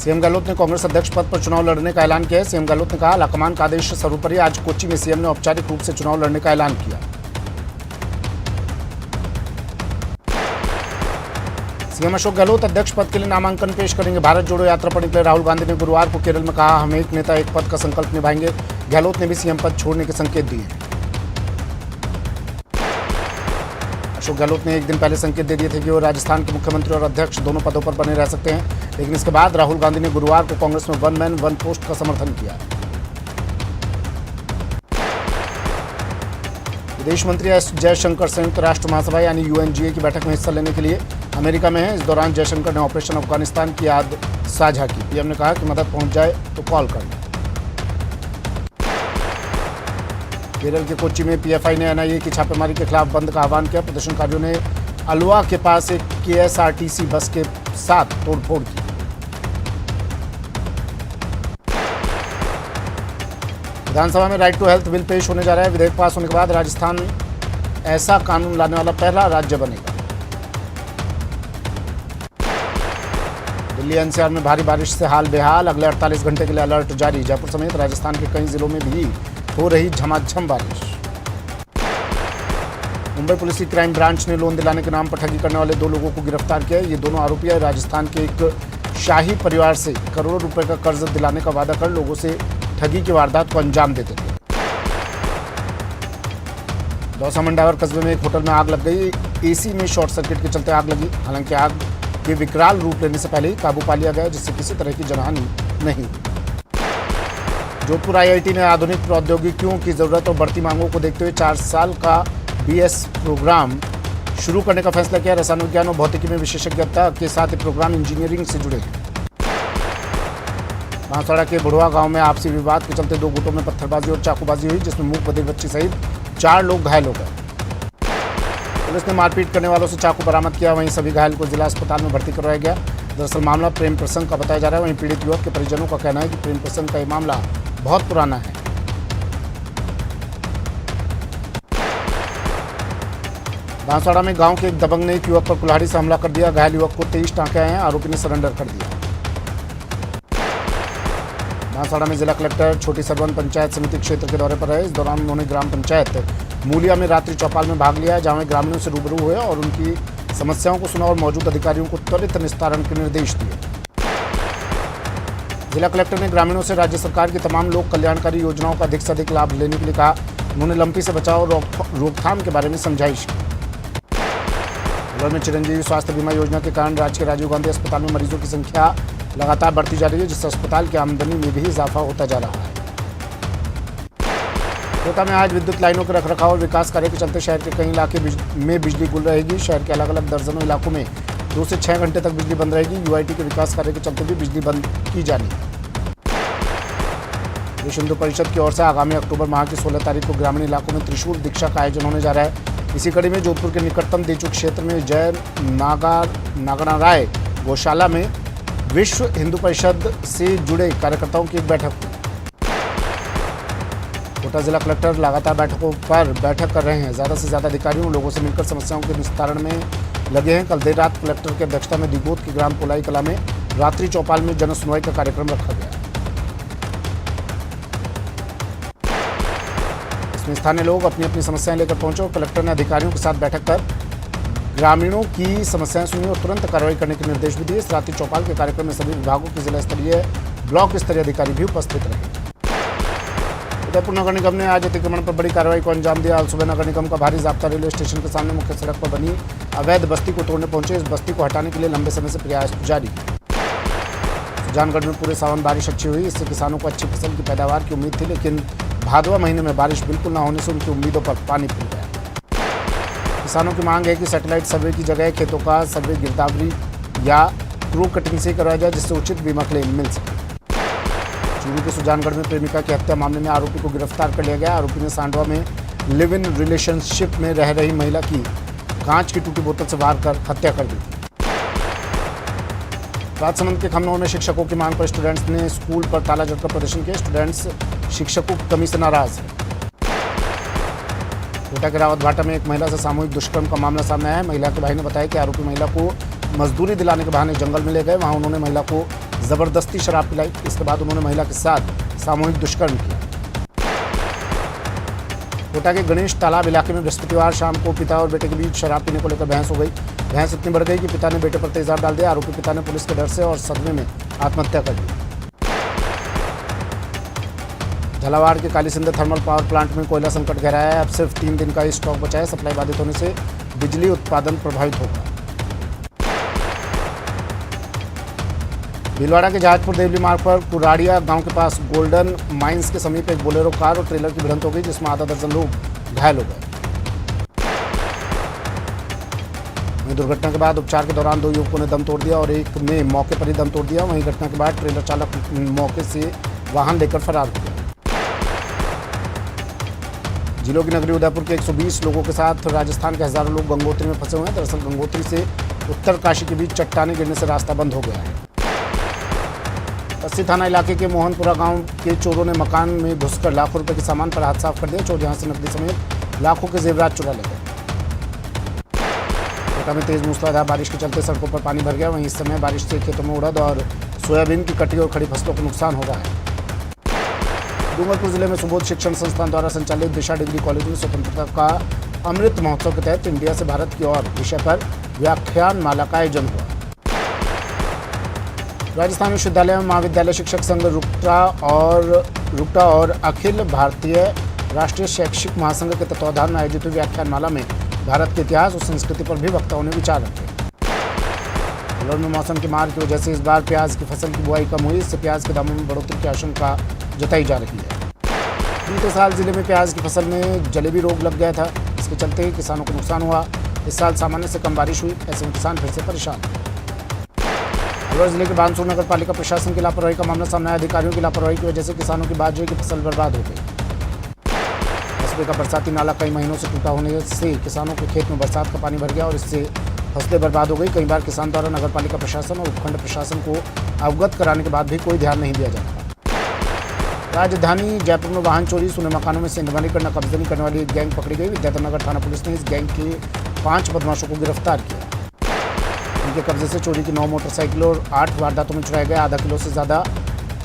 CM Gehlot ने कांग्रेस अध्यक्ष पद पर चुनाव लड़ने का ऐलान किया है। सीएम गहलोत ने कहा, हाईकमान का आदेश सर्वोपरि। आज कोच्चि में सीएम ने औपचारिक रूप से चुनाव लड़ने का ऐलान किया। सीएम अशोक गहलोत अध्यक्ष पद के लिए नामांकन पेश करेंगे। भारत जोड़ो यात्रा पर निकले राहुल गांधी ने गुरुवार को केरल में कहा, हम एक नेता एक पद का संकल्प निभाएंगे। गहलोत ने भी सीएम पद छोड़ने के संकेत दिए। अशोक गहलोत ने एक दिन पहले संकेत दे दिए थे कि वो राजस्थान के मुख्यमंत्री और अध्यक्ष दोनों पदों पर बने रह सकते हैं, लेकिन इसके बाद राहुल गांधी ने गुरुवार को कांग्रेस में वन मैन वन पोस्ट का समर्थन किया। विदेश मंत्री एस जयशंकर संयुक्त राष्ट्र महासभा यानी यूएनजीए की बैठक में हिस्सा लेने के लिए अमेरिका में हैं। इस दौरान जयशंकर ने ऑपरेशन अफगानिस्तान की याद साझा की। पीएम ने कहा कि मदद पहुंच जाए तो कॉल करना। केरल के कोच्चि में पीएफआई ने एनआईए की छापेमारी के खिलाफ बंद का आह्वान किया। प्रदर्शनकारियों ने अलवा के पास एक केएसआरटीसी बस के साथ तोड़फोड़ की। विधानसभा में राइट टू हेल्थ बिल पेश होने जा रहा है। विधेयक पास होने के बाद राजस्थान ऐसा कानून लाने वाला पहला राज्य बनेगा। दिल्ली एनसीआर में भारी बारिश से हाल बेहाल। अगले 48 घंटे के लिए अलर्ट जारी। जयपुर समेत राजस्थान के कई जिलों में भी हो रही झमाझम बारिश। मुंबई पुलिस की क्राइम ब्रांच ने लोन दिलाने के नाम पर ठगी करने वाले 2 लोगों को गिरफ्तार किया है। ये दोनों आरोपी राजस्थान के एक शाही परिवार से करोड़ों रुपए का कर्ज दिलाने का वादा कर लोगों से ठगी की वारदात को अंजाम देते थे। दौसा मंडावर कस्बे में एक होटल में आग लग गई। एसी में शॉर्ट सर्किट के चलते आग लगी। हालांकि आग के विकराल रूप लेने से पहले ही काबू पा लिया गया, जिससे किसी तरह की जनहानि नहीं हुई। जोधपुर आईआईटी ने आधुनिक प्रौद्योगिकियों की जरूरत और बढ़ती मांगों को देखते हुए 4 साल का बीएस प्रोग्राम शुरू करने का फैसला किया। रसायन विज्ञान और भौतिकी में विशेषज्ञता के साथ ये प्रोग्राम इंजीनियरिंग से जुड़े हैं। बांसवाड़ा के बुढ़वा गांव में आपसी विवाद के चलते 2 गुटों में पत्थरबाजी और चाकूबाजी हुई, जिसमें मूक बधिर बच्ची सहित 4 लोग घायल हो गए। पुलिस ने मारपीट करने वालों से चाकू बरामद किया। वहीं सभी घायल को जिला अस्पताल में भर्ती करवाया गया। दरअसल मामला प्रेम प्रसंग का बताया जा रहा है। वहीं पीड़ित युवक के परिजनों का कहना है कि प्रेम प्रसंग का ये मामला बहुत पुराना है। बांसवाड़ा में गांव के एक दबंग ने एक युवक पर कुल्हाड़ी से हमला कर दिया। घायल युवक को 23 टांके आए हैं। आरोपी ने सरेंडर कर दिया। बांसवाड़ा में जिला कलेक्टर छोटी सरवन पंचायत समिति क्षेत्र के दौरे पर रहे। इस दौरान उन्होंने ग्राम पंचायत मूलिया में रात्रि चौपाल में भाग लिया, जहां वे ग्रामीणों से रूबरू हुए और उनकी समस्याओं को सुना और मौजूद अधिकारियों को त्वरित निस्तारण के निर्देश दिए। जिला कलेक्टर ने ग्रामीणों से राज्य सरकार की तमाम लोक कल्याणकारी योजनाओं का अधिक से अधिक लाभ लेने के लिए कहा। उन्होंने लंपी से बचाव और रोकथाम के बारे में समझाइश की। में चिरंजीवी स्वास्थ्य बीमा योजना के कारण राज्य के राजीव गांधी अस्पताल में मरीजों की संख्या लगातार बढ़ती जा रही है, जिससे अस्पताल की आमदनी में भी इजाफा होता जा रहा है। कोटा में आज विद्युत लाइनों के रखरखाव और विकास कार्य के चलते शहर के कई इलाके में बिजली गुल रहेगी। शहर के अलग अलग दर्जनों इलाकों में 2 से 6 घंटे तक बिजली बंद रहेगी। यूआईटी के विकास कार्य के चलते भी बिजली बंद की जानी है। विश्व हिंदू परिषद की ओर से आगामी अक्टूबर माह की 16 तारीख को ग्रामीण इलाकों में त्रिशूल दीक्षा का आयोजन होने जा रहा है। इसी कड़ी में जोधपुर के निकटतम देचू क्षेत्र में जय नागनाराय गौशाला में विश्व हिंदू परिषद से जुड़े कार्यकर्ताओं की एक बैठक हुई। कोटा जिला कलेक्टर लगातार बैठकों पर बैठक कर रहे हैं। ज़्यादा से ज़्यादा अधिकारियों लोगों से मिलकर समस्याओं के निस्तारण में लगे हैं। कल देर रात कलेक्टर की अध्यक्षता में दिगोद के ग्राम पोलाई कला में रात्रि चौपाल में जन सुनवाई का कार्यक्रम रखा गया। इसमें स्थानीय लोग अपनी अपनी समस्याएं लेकर पहुंचे और कलेक्टर ने अधिकारियों के साथ बैठक कर ग्रामीणों की समस्याएं सुनी और तुरंत कार्रवाई करने के निर्देश भी दिए। इस रात्रि चौपाल के कार्यक्रम में सभी विभागों के जिला स्तरीय ब्लॉक स्तरीय अधिकारी भी उपस्थित रहे। उदयपुर नगर निगम ने आज अतिक्रमण पर बड़ी कार्रवाई को अंजाम दिया। आज सुबह नगर निगम का भारी जाब्ता रेलवे स्टेशन के सामने मुख्य सड़क पर बनी अवैध बस्ती को तोड़ने पहुंचे। इस बस्ती को हटाने के लिए लंबे समय से प्रयास जारी। सुजानगढ़ में पूरे सावन बारिश अच्छी हुई। इससे किसानों को अच्छी फसल की पैदावार की उम्मीद थी, लेकिन भादवा महीने में बारिश बिल्कुल न होने से उनकी उम्मीदों पर पानी फिर गया। किसानों की मांग है कि सैटेलाइट सर्वे की जगह खेतों का सर्वे गिरदावरी या क्रू कटिंग से करवाया जाए, जिससे उचित बीमा क्लेम मिल सके। चूरू के सुजानगढ़ में प्रेमिका की हत्या मामले में आरोपी को गिरफ्तार कर लिया गया। आरोपी ने सांडवा में लिव इन रिलेशनशिप में रह रही महिला की कांच की टूटी बोतल से वार कर हत्या कर दी। राजसमंद के खमनौर में शिक्षकों की मांग पर स्टूडेंट्स ने स्कूल पर ताला जड़कर प्रदर्शन किया। स्टूडेंट्स शिक्षकों की कमी से नाराज है। कोटा के रावत भाटा में एक महिला से सामूहिक दुष्कर्म का मामला सामने आया है। महिला के भाई ने बताया कि आरोपी महिला को मजदूरी दिलाने के बहाने जंगल में ले गए। वहां उन्होंने महिला को जबरदस्ती शराब पिलाई। इसके बाद उन्होंने महिला के साथ सामूहिक दुष्कर्म किया। कोटा के गणेश तालाब इलाके में बृहस्पतिवार शाम को पिता और बेटे के बीच शराब पीने को लेकर बहस हो गई। बहस इतनी बढ़ गई कि पिता ने बेटे पर तेजाब डाल दिया। आरोपी पिता ने पुलिस के डर से और सदमे में आत्महत्या कर ली। झालावाड़ के कालीसिंध थर्मल पावर प्लांट में कोयला संकट गहराया है। अब सिर्फ 3 दिन का ही स्टॉक बचा है। सप्लाई बाधित होने से बिजली उत्पादन प्रभावित होगा। भीलवाड़ा के जहाजपुर देवली मार्ग पर कुराड़िया गांव के पास गोल्डन माइंस के समीप एक बोलेरो कार और ट्रेलर की भिड़ंत हो गई, जिसमें आधा दर्जन लोग घायल हो गए। वहीं दुर्घटना के बाद उपचार के दौरान 2 युवकों ने दम तोड़ दिया और एक ने मौके पर ही दम तोड़ दिया। वहीं घटना के बाद ट्रेलर चालक मौके से वाहन लेकर फरार हो गया। जिलों की नगरी उदयपुर के 120 लोगों के साथ राजस्थान के हजारों लोग गंगोत्री में फंसे हुए हैं। दरअसल गंगोत्री से उत्तरकाशी के बीच चट्टानें गिरने से रास्ता बंद हो गया है। अस्सी थाना इलाके के मोहनपुरा गांव के चोरों ने मकान में घुसकर लाखों रुपए के सामान पर हाथ साफ कर दिया। चोर यहां से नकदी समेत लाखों के जेवरात चुरा ले गए। कोटा में तेज मूसलाधार बारिश के चलते सड़कों पर पानी भर गया। वहीं इस समय बारिश से खेतों में उड़द और सोयाबीन की कटी और खड़ी फसलों को नुकसान हो रहा है। डूंगरपुर जिले में सुबोध शिक्षण संस्थान द्वारा संचालित दिशा डिग्री कॉलेज में स्वतंत्रता का अमृत महोत्सव के तहत इंडिया से भारत की ओर विषय पर व्याख्यान माला का आयोजन हुआ। राजस्थान विश्वविद्यालय में महाविद्यालय शिक्षक संघ रुकटा और अखिल भारतीय राष्ट्रीय शैक्षिक महासंघ के तत्वाधान में आयोजित हुई व्याख्यान माला में भारत के इतिहास और संस्कृति पर भी वक्ताओं ने विचार रखे। अलवर में मौसम की मार की वजह से इस बार प्याज की फसल की बुआई कम हुई। इससे प्याज के दामों में बढ़ोतरी की आशंका जताई जा रही है। बीते साल जिले में प्याज की फसल में जलेबी रोग लग गया था। इसके चलते किसानों को नुकसान हुआ। इस साल सामान्य से कम बारिश हुई, ऐसे में किसान फिर से परेशान। अलवर जिले के बानसूर नगर पालिका प्रशासन की लापरवाही का मामला सामने आया। अधिकारियों की लापरवाही की वजह से किसानों की बाजरे की फसल बर्बाद हो गई। कस्बे का बरसाती नाला कई महीनों से टूटा होने से किसानों के खेत में बरसात का पानी भर गया और इससे फसलें बर्बाद हो गई। कई बार किसान द्वारा नगर पालिका प्रशासन और उपखंड प्रशासन को अवगत कराने के बाद भी कोई ध्यान नहीं दिया जा रहा। राजधानी जयपुर में वाहन चोरी, सुने मकानों में सेंधमानी करना, कब्जे करने वाली एक गैंग पकड़ी गई। विद्याधरनगर थाना पुलिस ने इस गैंग के 5 बदमाशों को गिरफ्तार किया। इनके कब्जे से चोरी की 9 मोटरसाइकिल और 8 वारदातों में चुराए गए आधा किलो से ज़्यादा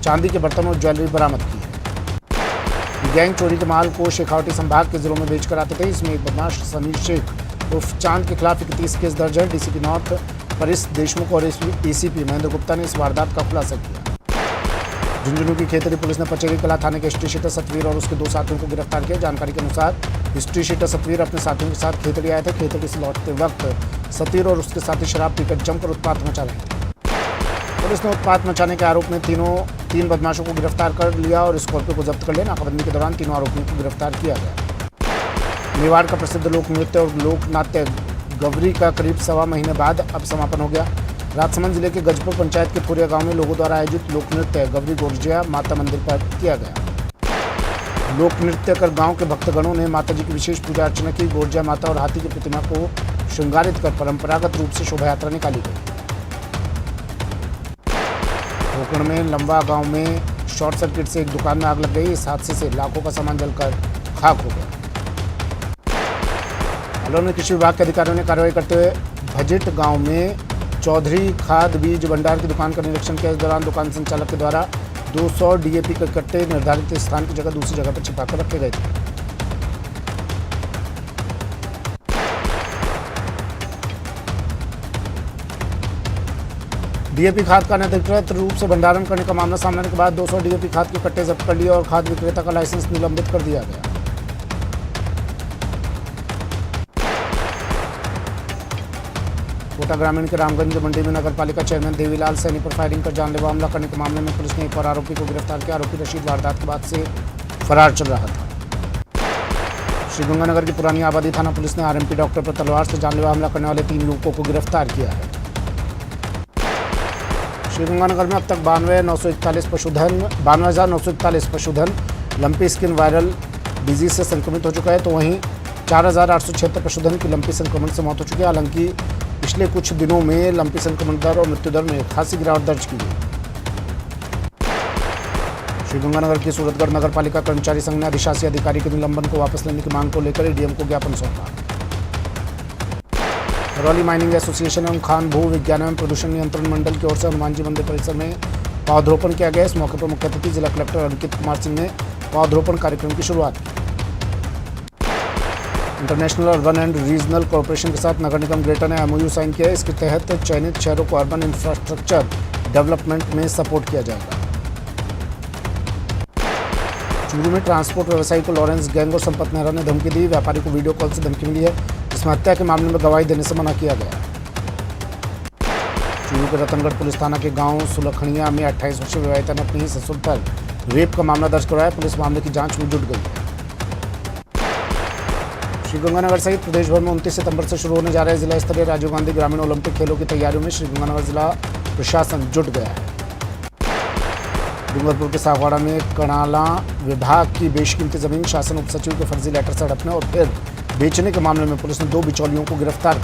चांदी के बर्तन और ज्वेलरी बरामद की है। गैंग चोरी के माल को शेखावटी संभाग के जिलों में बेचकर आते थे। इसमें एक बदमाश समीर शेख उर्फ चांद के खिलाफ 31 केस दर्ज है। डीसीपी नॉर्थ परिस देशमुख और एसीपी महेंद्र गुप्ता ने इस वारदात का खुलासा किया। झुंझुनू की खेतड़ी पुलिस ने पचेरी कला थाने के हिस्ट्री शीटर सतवीर और उसके 2 साथियों को गिरफ्तार किया। जानकारी के अनुसार हिस्ट्री शीटर सतवीर अपने साथियों के साथ खेतड़ी आए थे। खेतड़ी से लौटते वक्त सतवीर और उसके साथी शराब पीकर जमकर उत्पात मचा रहे थे। पुलिस ने उत्पात मचाने के आरोप में 3 बदमाशों को गिरफ्तार कर लिया और स्कॉर्पियो को जब्त कर लिया। नाकाबंदी के दौरान 3 आरोपियों को गिरफ्तार किया गया। मेवाड़ का प्रसिद्ध लोक नृत्य और लोक नाट्य गवरी का करीब 1.25 महीने बाद अब समापन हो गया। राजसमंद जिले के गजपुर पंचायत के थोरिया गांव में लोगों द्वारा आयोजित लोक नृत्य गवरी गोरजिया माता मंदिर पर किया गया। लोक नृत्य कर गांव के भक्तगणों ने माता जी की विशेष पूजा अर्चना की। गोरजिया माता और हाथी की प्रतिमा को श्रृंगारित कर परंपरागत रूप से शोभा यात्रा निकाली गई। कोकण में लंबा गांव में शॉर्ट सर्किट से एक दुकान में आग लग गई। इस हादसे से लाखों का सामान जलकर खाक हो गया। अलवर में कृषि विभाग के अधिकारियों ने कार्रवाई करते हुए भजिट गांव में चौधरी खाद बीज भंडार की दुकान का निरीक्षण किया। इस दौरान दुकान संचालक के द्वारा 200 डीएपी के कट्टे निर्धारित स्थान की जगह दूसरी जगह पर छिपाकर रखे गए थे। डीएपी खाद का अनधिकृत रूप से भंडारण करने का मामला सामने आने के बाद 200 डीएपी खाद के कट्टे जब्त कर लिए और खाद विक्रेता का लाइसेंस निलंबित कर दिया गया। कोटा ग्रामीण के रामगंज मंडी में नगर पालिका चेयरमैन देवीलाल सैनी पर फायरिंग कर जानलेवा हमला करने के मामले में पुलिस ने एक और आरोपी को गिरफ्तार किया। आरोपी रशीद वारदात के बाद से फरार चल रहा था। श्रीगंगानगर की पुरानी आबादी थाना पुलिस ने आरएमपी डॉक्टर पर तलवार से जानलेवा हमला करने वाले 3 युवकों को गिरफ्तार किया है। श्रीगंगानगर में अब तक 92,941 पशुधन लंपी स्किन वायरल डिजीज से संक्रमित हो चुका है, तो वहीं 4,876 पशुधन की लंपी संक्रमण से मौत हो चुकी है। हालांकि पिछले कुछ दिनों में लंपी संक्रमण दर और मृत्यु दर में खासी गिरावट दर्ज की गई। श्रीगंगानगर की सूरतगढ़ नगर पालिका कर्मचारी संघ ने अधिशासी अधिकारी के निलंबन को वापस लेने की मांग को लेकर एडीएम को ज्ञापन सौंपा। करौली माइनिंग एसोसिएशन एवं खान भू विज्ञान एवं प्रदूषण नियंत्रण मंडल की ओर से हनुमान जी मंदिर परिसर में पौधरोपण किया गया। इस मौके पर मुख्य अतिथि जिला कलेक्टर अंकित कुमार सिंह ने पौधरोपण कार्यक्रम की शुरुआत की। International urban and regional corporation के साथ नगर निगम ग्रेटर ने एमओयू साइन किया। इसके तहत चयनित शहरों को अर्बन इंफ्रास्ट्रक्चर डेवलपमेंट में सपोर्ट किया जाएगा। चूरू में ट्रांसपोर्ट व्यवसायी को लॉरेंस गैंग और संपत नेहरा ने धमकी दी। व्यापारी को वीडियो कॉल से धमकी मिली है। इसमें हत्या के मामले में गवाही देने से मना किया गया। चूरू के रतनगढ़ पुलिस थाना के गांव सुलखनिया में 28 वर्षीय विवाहिता ने अपनी ही ससुर पर रेप का मामला दर्ज करवाया। पुलिस मामले की जांच में जुट गई है। श्रीगंगानगर सहित प्रदेश भर में 29 सितंबर से शुरू होने जा रहे जिला स्तरीय राजीव गांधी ग्रामीण ओलंपिक खेलों की तैयारियों में श्रीगंगानगर जिला प्रशासन जुट गया है। डूंगरपुर के सागवाड़ा में कणाला विभाग की बेशकीमती जमीन शासन उप सचिव के फर्जी लेटर से हड़पने और फिर बेचने के मामले में पुलिस ने 2 बिचौलियों को गिरफ्तार